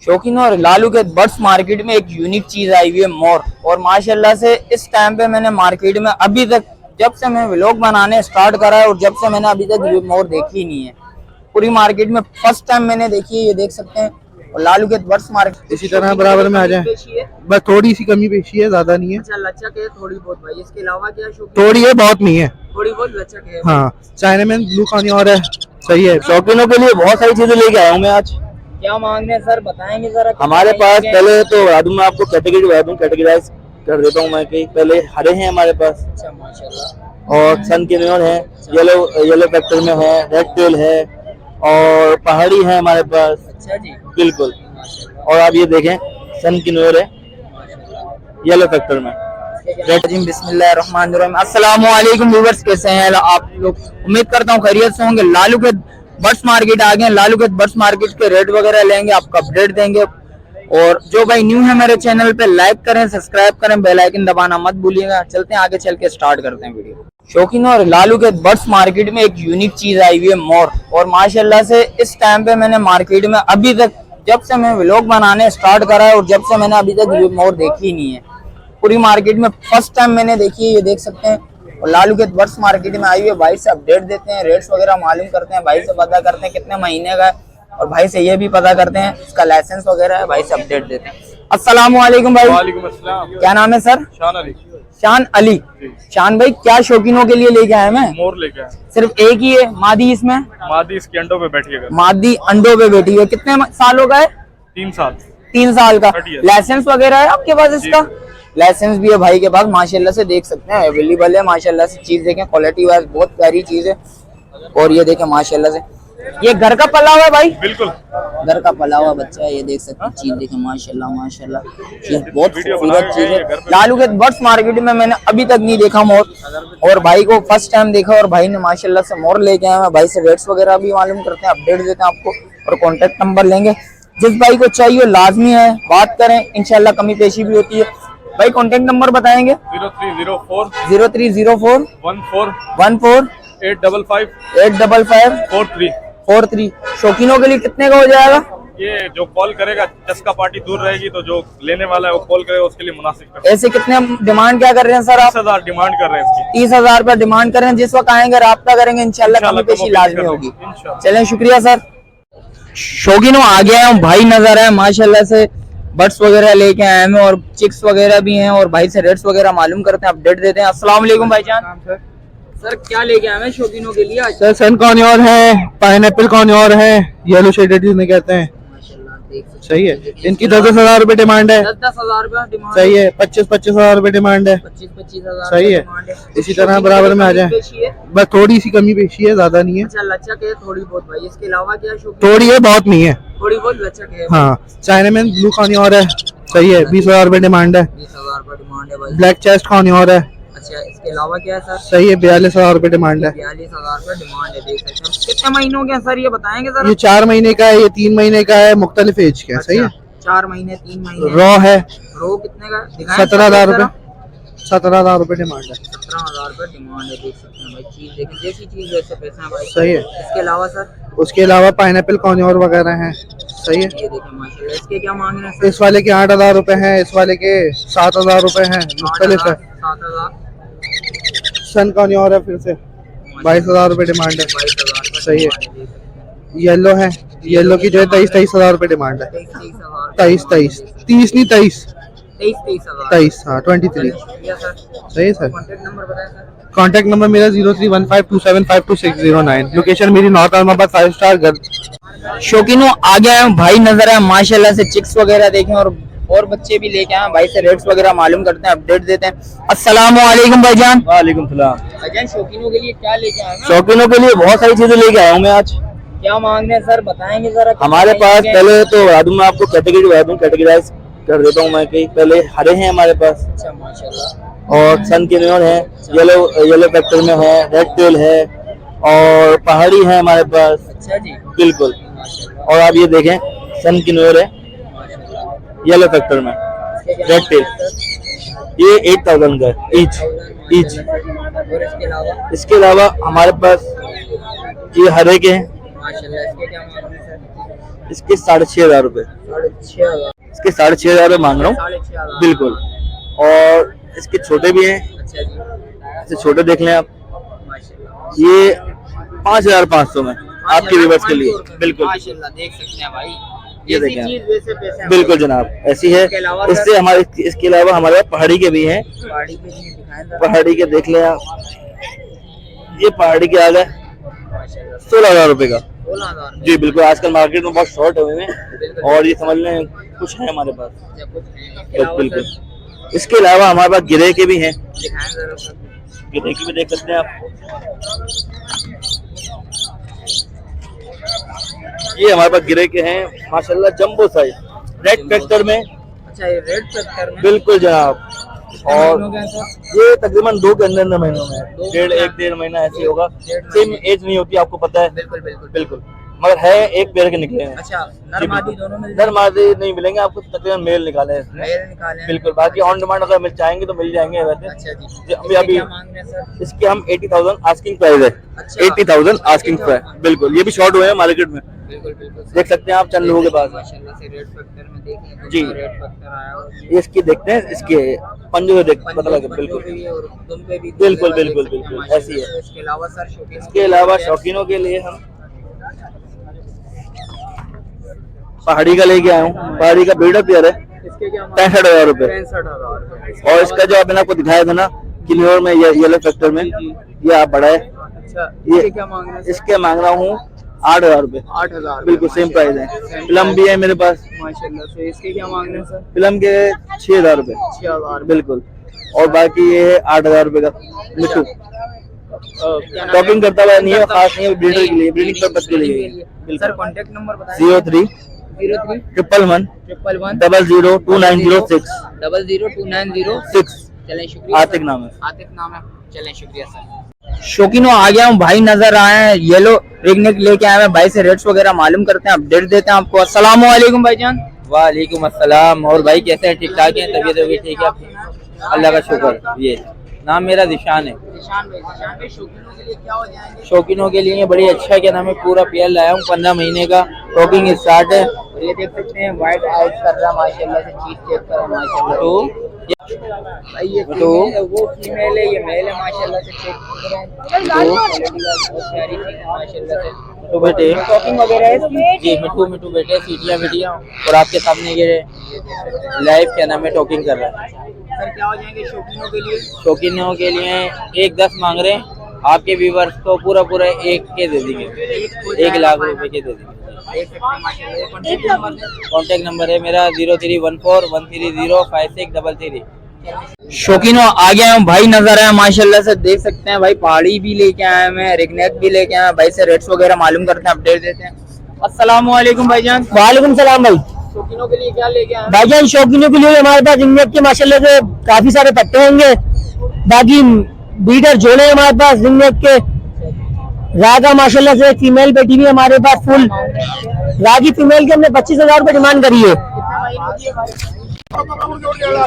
शौकीन और लालू के बर्ड्स मार्केट में एक यूनिक चीज आई हुई है मोर। और माशाल्लाह से इस टाइम पे मैंने मार्केट में अभी तक जब से मैं व्लॉग बनाने स्टार्ट करा है और जब से मैंने अभी तक ये मोर देखी नहीं है पूरी मार्केट में, फर्स्ट टाइम मैंने देखी है। ये देख सकते हैं। और लालू के बर्ड्स मार्केट इसी तरह बराबर में आ जाए, बस थोड़ी सी कमी पेशी है, ज्यादा नहीं है। अच्छा, लचक है थोड़ी बहुत भाई। इसके अलावा क्या थोड़ी है, बहुत नहीं है, थोड़ी बहुत लचक है। हाँ। चाइनामैन ब्लू खानी और है, सही है। शौकीनों के लिए बहुत सारी चीजें लेके आया हूँ मैं आज। क्या मांग रहे हैं सर, बताएंगे जरा। हमारे पास पहले तो बता दूं मैं आपको, कैटेगराइज कर देता हूँ मैं कि पहले हरे हैं हमारे पास। अच्छा माशाल्लाह। और सन किन्योर है, येलो फैक्टर में है, रेड टेल है और पहाड़ी है हमारे पास। अच्छा जी, बिल्कुल। और आप ये देखें, सन किन्योर है येलो फैक्टर में। बिस्मिल्लाहिर्रहमानिर्रहीम। अस्सलाम वालेकुम व्यूअर्स, कैसे हैं आप लोग? उम्मीद करता हूँ खैरियत से होंगे। लालू के बर्ड्स मार्केट आ गए। लालू के बर्ड्स मार्केट के रेट वगैरह लेंगे, आपको अपडेट देंगे। और जो भाई न्यू है मेरे चैनल पे, लाइक करें, सब्सक्राइब करें, बेल आइकन दबाना मत भूलिएगा। चलते हैं आगे, चल के स्टार्ट करते हैं वीडियो। शौकीन और लालू के बर्ड्स मार्केट में एक यूनिक चीज आई हुई है मोर। और माशाल्लाह से इस टाइम पे मैंने मार्केट में अभी तक जब से मैं व्लॉग बनाने स्टार्ट करा है और जब से मैंने अभी तक ये मोर देखी नहीं है पूरी मार्केट में, फर्स्ट टाइम मैंने देखी है। ये देख सकते हैं। और लालू के बर्ड्स मार्केट में आई हुई है। भाई से अपडेट देते हैं, रेट्स वगैरह मालूम करते हैं, भाई से पता करते हैं कितने महीने का है, और भाई से ये भी पता करते हैं इसका लाइसेंस वगैरह है। भाई से अपडेट देते हैं। अस्सलाम वालेकुम भाई। वालेकुम अस्सलाम। क्या नाम है सर? शान अली। शान अली। शान भाई, क्या शौकीनों के लिए लेके आए? मैं मोर लेके आए। सिर्फ एक ही है मादी इसमें? मादी इसके अंडों पे बैठी है। मादी अंडों पे बैठी है। कितने सालों का है? 3 साल। 3 साल का। 30 लाइसेंस वगैरह है आपके पास इसका? लाइसेंस भी है भाई के पास। माशाल्लाह से देख सकते हैं, अवेलेबल है। माशाल्लाह से चीज देखें, क्वालिटी वाइज बहुत प्यारी चीज है। और ये देखें माशाल्लाह से, ये घर का पला हुआ है भाई? बिल्कुल घर का पला हुआ बच्चा है। ये देख सकते हैं, चीज देखें माशाल्लाह माशाल्लाह, चीज बहुत खूबसूरत चीज है। लालू के बर्ड्स मार्केट में मैंने अभी तक नहीं देखा मोर, और भाई को फर्स्ट टाइम देखा। और भाई ने माशाल्लाह से मोर लेके आए हैं। भाई से रेट्स वगैरह भी मालूम करते हैं, अपडेट देते हैं आपको, और कॉन्टेक्ट नंबर लेंगे। जिस भाई को चाहिए लाजमी है बात करें, इंशाल्लाह कमी पेशी भी होती है। भाई कॉन्टेक्ट नंबर बताएंगे? 0304 0304 14 855 855 43। शौकीनों के लिए कितने का हो जाएगा? ये जो कॉल करेगा, चस्का पार्टी दूर रहेगी तो जो लेने वाला है वो कॉल करेगा, उसके लिए मुनासिब है। ऐसे कितने डिमांड क्या कर रहे हैं सर आप? 30,000 डिमांड कर रहे हैं इसकी। 30,000 रुपया डिमांड कर रहे हैं। जिस वक्त आएंगे राब्ता करेंगे, इंशाल्लाह कमी पेशी लाजमी होगी। चलें, शुक्रिया सर। शौकीनों आ गया हूँ, भाई नजर है माशाल्लाह से, बर्ड्स वगैरह लेके आए हैं और चिक्स वगैरह भी हैं। और भाई से रेट्स वगैरह मालूम करते हैं, अपडेट देते हैं। अस्सलाम वालेकुम भाईजान। सर क्या लेके आए हैं शौकीनों के लिए आज? सर सन कॉर्नियोर है, पाइनएप्पल कॉर्नियोर है, येलो शेडेड जिन्हें कहते हैं, सही है। इनकी 10,000 रुपए डिमांड है। 10,000 रुपया डिमांड, सही है। 25,000 रुपए डिमांड है। 25,000 सही है। इसी तरह बराबर में आ जाए, बस थोड़ी सी कमी पेशी है, ज्यादा नहीं है। अच्छा, लचक है थोड़ी बहुत भाई। इसके अलावा क्या शौकीन? थोड़ी है, बहुत नहीं है, थोड़ी बहुत लचक है, हाँ। चाइनामैन ब्लू खानी और है, सही है। 20,000 रुपए डिमांड है। 20,000 रुपया डिमांड है भाई। ब्लैक चेस्ट खानी और है, अच्छा, इसके अलावा क्या है सर? सही है। 42,000 रुपए डिमांड है। 42,000 रुपया डिमांड है। देख सकते हैं। कितने महीनों के हैं सर, ये बताएंगे सर? ये 4 महीने का है, ये 3 महीने का है, मुख्तलिफ एज का है, सही है। 4 महीने 3 महीने। रॉ है। रो कितने का? 17,000 रुपए। 17,000 रुपए डिमांड है। 17,000 रुपए डिमांड है। देख सकते हैं भाई, चीज देखें, जैसी चीज वैसे पैसे हैं भाई। सही है। इसके अलावा सर? उसके अलावा पाइनएप्पल कॉर्नियोर वगैरह हैं, सही है। ये देखें माशाल्लाह। इसके क्या मांग रहे हैं सर? इस वाले के 8,000 रुपए हैं, इस वाले के 7,000 रुपए हैं, मुख्तलिफ है। 7,000। सन कॉर्नियोर है फिर से, 22,000 रुपए डिमांड है, 22,000 सही है। येलो है, येलो की जो है 23,000 रुपए डिमांड है। 23,000 30 नहीं 23 हाँ 23, सही है सर। कॉन्टैक्ट नंबर मेरा 031527522609। लोकेशन मेरी नॉर्थ आलमाबाद 5 स्टार घर। शौकीनों आ गया है, भाई नजर है माशाल्लाह से। चिक्स वगैरह देखें, और बच्चे भी लेके आए। भाई से रेट्स वगैरह मालूम करते हैं, अपडेट देते हैं। अस्सलाम वालेकुम भाईजान। वालेकुम सलाम। भाईजान शौकीनों के लिए क्या लेके आए हैं? शौकीनों के लिए बहुत सारी चीजें लेके आया हूँ मैं आज। क्या मांग रहे हैं सर, बताएंगे जरा। हमारे पास पहले तो बता दूं मैं आपको, कैटेगराइज कर देता हूँ मैं कि पहले हरे हैं हमारे पास। अच्छा माशाल्लाह। और सन किन्योर है, येलो फैक्टर में है, रेड टेल है और पहाड़ी है हमारे पास। अच्छा जी, बिल्कुल। और आप ये देखें, सन किन्योर है येलो फैक्टर में, रेड टेल। ये 8,000 का है ईच। और इसके अलावा हमारे पास ये हरे के हैं, माशाल्लाह। इसके क्या मांग रहे हैं सर? इसके 6,500 रुपए। इसके 6,500 रुपये मांग रहा हूँ, 6,500 बिल्कुल। और इसके छोटे भी हैं, अच्छा जी, ऐसे छोटे देख लें आप, माशाल्लाह। ये 5,500 में आपके व्यूवर्स के लिए, बिल्कुल। माशाल्लाह, देख सकते हैं भाई, ये जैसी देखें आप। चीज वैसे पैसे। बिल्कुल जनाब, ऐसी है। इसके अलावा इससे हमारे, इसके अलावा हमारे पास पहाड़ी के भी हैं, गाड़ी के लिए दिखाएं जरा। पहाड़ी के देख लें आप, ये पहाड़ी के आ गए माशाल्लाह, 16,000 रुपए का। 16,000 जी बिल्कुल, आजकल मार्केट में बहुत शॉर्ट हुए हैं, बिल्कुल। और ये समझ लें कुछ है हमारे पास, जब कुछ है। इसके अलावा बिल्कुल। सर, इसके अलावा हमारे पास गिरे के भी हैं, दिखाएं जरा सर। गिरे की भी देख सकते हैं आप। ये हमारे पास गिरे के हैं माशाल्लाह, जंबो साइज, रेड फैक्टर में, अच्छा, ये रेड फैक्टर में बिल्कुल जनाब। और हो गया सर। ये तकरीबन 2 के अंदर महीनों में है, दो डेढ़ महीना। 1-1.5 महीना ऐसे होगा। डेढ़ सेम महीने। एज नहीं होती, आपको पता है, बिल्कुल बिल्कुल बिल्कुल। मगर है एक पेड़ के निकले हैं। अच्छा, जी, नर मादी बिल्कुल। दोनों मिल नर मादी नहीं मिलेंगे आपको, तकरीबन मेल निकाले हैं इसमें, मेल निकाले हैं। बिल्कुल। बाकी ऑन डिमांड अगर मिल चाहेंगे तो मिल जाएंगे वैसे। अच्छा जी, जी, इसके अभी क्या मांग रहे हैं सर? इसके हम 80,000 आस्किंग प्राइस है, अच्छा। 80,000 आस्किंग प्राइस, बिल्कुल। ये भी शॉर्ट हुए हैं मार्केट में, बिल्कुल बिल्कुल सर। देख सकते हैं आप, चंद लोगों के पास है। माशाल्लाह से रेड फैक्टर में देखें, जी। रेड फैक्टर आया और ये इसकी देखते हैं, इसके पंजों से देख पता लगे, पंजों बिल्कुल पे भी और दुम पे भी बिल्कुल, देख बिल्कुल, सकते हैं, बिल्कुल, माशाल्लाह। ऐसी है। इसके अलावा सर शौकीन, इसके अलावा शौकीनों के लिए हम पहाड़ी का लेके आया हूँ, पहाड़ी का बिल्डर पेयर है, इसके क्या 65,000 रुपए। 65,000। और इसका जो मैंने आपको दिखाया था ना किन्नौर में, ये येलो फैक्टर में, ये आप बड़ा है, अच्छा, ये इसके क्या मांग रहे हैं? इसके मांग रहा हूँ 8,000 रुपए, 8,000 बिल्कुल सेम प्राइस है। फिल्म भी है मेरे पास, माशाल्लाह से। इसके क्या मांग रहे हैं सर? फिल्म के 6,000 रुपए, 6,000। बिल्कुल। और बाकी ये है 8,000 रुपए का मिट्टू, टॉपिंग करता हुआ नहीं है, खास नहीं है, ब्रीडर के लिए, ब्रीडिंग पर्पज के लिए, सर बिल्कुल। कांटेक्ट नंबर बताएं। 03 03 111 111 002906 002906। चलें, शुक्रिया आतिक सर। नाम है। आतिक नाम है। चलें, शुक्रिया सर। शौकीनों आ गया हूँ, भाई नजर आए हैं, येलो रिगनेक लेके आए हैं भाई से, रेट्स वगैरह मालूम करते हैं, अपडेट देते हैं आपको। अस्सलाम वालेकुम भाईजान। वालेकुम अस्सलाम। और भाई कैसे हैं? ठीक ठाक हैं? तबीयत भी ठीक है? अल्लाह का शुक्र। ये नाम मेरा दिशान है। निशान भाई शौकीनों के लिए क्या हो जाएंगे? शौकीनों के लिए बड़ी अच्छा, क्या नाम है, पूरा पेयर लाया हूँ, 15 महीने का, टॉकिंग स्टार्ट है। और ये देख सकते हैं व्हाइट आउट कर रहा है माशाल्लाह से, चीज चेक कर रहा है माशाल्लाह। तो भाई ये फीमेल है, वो फीमेल है, ये मेल है माशाल्लाह से, चेक कर रहे हैं। बहुत प्यारी चीज है माशाल्लाह से। तो बेटे टॉकिंग वगैरह है इसकी? जी, मिठू मिठू बेटे, सीटियाँ वीटियाँ, और आपके सामने ये लाइव क्या नाम है टॉकिंग कर रहा है। सर क्या हो जाएंगे शौकीनों के लिए? शौकीनों के लिए 1,10 मांग रहे हैं, आपके व्यूवर्स को पूरा पूरा 1 के दे देंगे, 1 लाख रुपए के दे देंगे। देख सकते हैं माशाल्लाह। ये कॉन्टैक्ट नंबर है? कॉन्टैक्ट नंबर है मेरा 031413056333। शौकीनों आ गया हूँ, भाई नजर आए माशाल्लाह से, देख सकते हैं भाई, पहाड़ी भी लेके आए हैं, रिगनेक भी लेके आए हैं भाई से, रेट्स वगैरह मालूम करते हैं, अपडेट देते हैं। अस्सलाम वालेकुम भाईजान। वालेकुम सलाम भाई। शौकीनों के लिए क्या लेके आए हैं? भाईजान शौकीनों के लिए हमारे पास रिंगनेक के माशाल्लाह से काफी सारे पट्टे होंगे, बाकी बीटर जोड़े हैं हमारे पास रिंगनेक के। रागा माशाल्लाह से फीमेल बेटी भी है हमारे पास, फुल रागी फीमेल की हमने 25,000 रुपए डिमांड करी है। कितना महीनों की है भाई?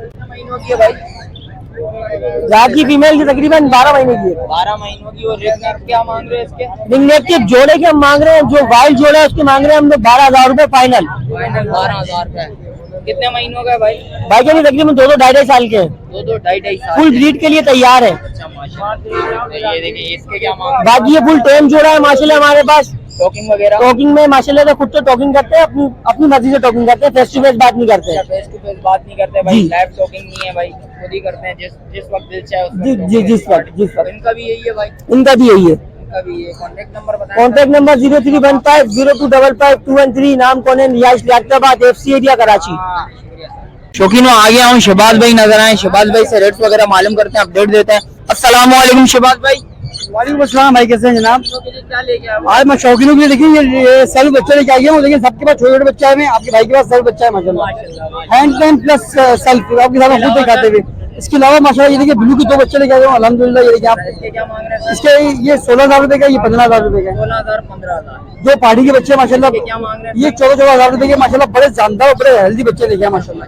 कितना महीनों की है भाई? रागी फीमेल की तकरीबन 12 महीने की है। 12 महीनों की। और रिगनेक क्या मांग रहे हैं इसके? रिंगनेक के जोड़े के हम मांग रहे हैं, जो वाइल्ड जोड़ा है उसके मांग रहे हैं हम लोग 12,000 रुपए फाइनल। फाइनल 12,000 का है। कितने महीनों का है भाई? भाईजान ये तकरीबन 2-2 ढाई साल के हैं, 2-2 ढाई साल। फुल ब्रीड के लिए तैयार है। अच्छा माशाल्लाह। ये देखिए इसके क्या मांग रहे हैं? बाकी ये फुल टेम जोड़ा है माशाल्लाह हमारे पास। टॉकिंग वगैरह? टॉकिंग में माशाल्लाह से खुद तो टॉकिंग करते हैं, अपनी मर्जी से टॉकिंग करते हैं, फेस टू फेस बात नहीं करते हैं। फेस टू फेस बात नहीं करते भाई, जी। लाइव टॉकिंग नहीं है भाई, खुद ही करते हैं, जिस वक्त दिल चाहे उस वक्त जी talking जी जिस करते हैं। वक्त जिस वक्त इनका भी यही है भाई? इनका भी यही है। इनका भी ये कॉन्टेक्ट नंबर बताएं। कॉन्टैक्ट नंबर 031502555213, नाम कौन है, रिहाइश लियाकताबाद, FC एरिया कराची। हाँ, शुक्रिया सर। शौकीनों आ गया हूँ, शहबाज भाई नजर आए, शहबाज भाई से रेट्स वगैरह मालूम करते हैं, अपडेट देते हैं। अस्सलाम वालेकुम शहबाज भाई। वालेकुम अस्सलाम भाई, कैसे हैं जनाब? शौकीनों के लिए क्या लेके आए हो? आज मैं शौकीनों के लिए देखिए ये सेल्फ बच्चे लेके आई हूँ, लेकिन सबके पास छोटे छोटे बच्चे हैं, आपके भाई के पास सेल्फ बच्चा है माशाल्लाह, हैंड कैम प्लस सेल्फ आपके साथ खुद दिखाते हुए। इसके अलावा माशाल्लाह ये देखिए ब्लू के 2 बच्चे लेके आए हूँ अल्हम्दुलिल्लाह। ये देखिए आप, इसके क्या मांग रहे हैं सर? इसके ये 16,000 रुपए का, ये 15,000 रुपए का। 16,000 15,000। जो पहाड़ी के बच्चे माशाल्लाह, इसके क्या मांग रहे हैं? ये 14,000 रुपए के माशाल्लाह, बड़े जानदार और बड़े हेल्दी बच्चे लेके आए माशाल्लाह।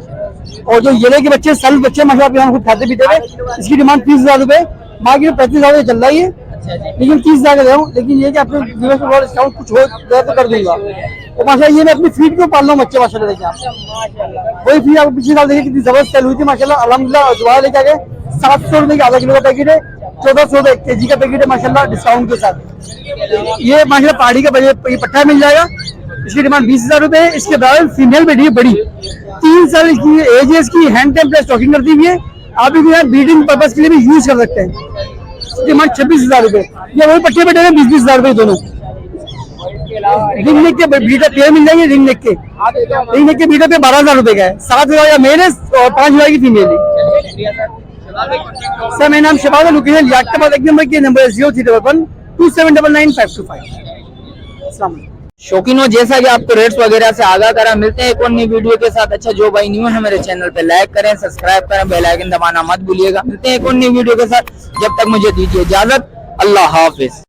और जो येले के बच्चे सेल्फ बच्चे माशाल्लाह, आप यहाँ खुद खाते पीते हुए, इसकी डिमांड 30,000 रुपए, मार्केट में 35,000 चल रहा है। लेकिन 30,000 का दे रहा हूँ, लेकिन ये कि अपने व्यूअर्स को डिस्काउंट कुछ हो गया तो कर दूंगा। और माशाल्लाह ये मैं अपनी फीड को पाल रहा हूँ बच्चे, माशाल्लाह देखिए आप, वही फीड आपको पिछले साल देखिए कितनी जबरदस्त सेल हुई थी माशाल्लाह, अल्हम्दुलिल्लाह। दोबारा लेके आ गए 700 रुपए का आधा किलो का पैकेट है, 1400 1 kg का पैकेट है माशाल्लाह डिस्काउंट के साथ। ये माशाल्लाह पहाड़ी का ये पट्टा मिल जाएगा, इसकी डिमांड 20,000 रुपए है। इसके बाद फीमेल बेटी है बड़ी, 3 साल की एज है इसकी, हैंड टेम्पलेट स्टॉकिंग करती हुई है, आप इनको यहाँ ब्रीडिंग पर्पज के लिए भी यूज कर सकते हैं। डिमांड 26,000 रुपए, ये वही पट्टे बैठे 20,000 रुपए दोनों। रिंग नेक के बीटा पेयर मिल जाएंगे, रिंग नेक के बीटा पे 12,000 रुपए का है, 7,000 का मेल है और 5,000 की फीमेल है। सर मेरा नाम शबाज है, लोकेशन याकबाद, एक नंबर के नंबर 0311 2799 शौकीनों, जैसा कि आपको रेट्स वगैरह से आगाह करा, मिलते हैं एक और नई वीडियो के साथ। अच्छा, जो भाई न्यू है मेरे चैनल पे लाइक करें, सब्सक्राइब करें, बेल आइकन दबाना मत भूलिएगा। मिलते हैं एक और नई वीडियो के साथ, जब तक मुझे दीजिए इजाजत, अल्लाह हाफिज।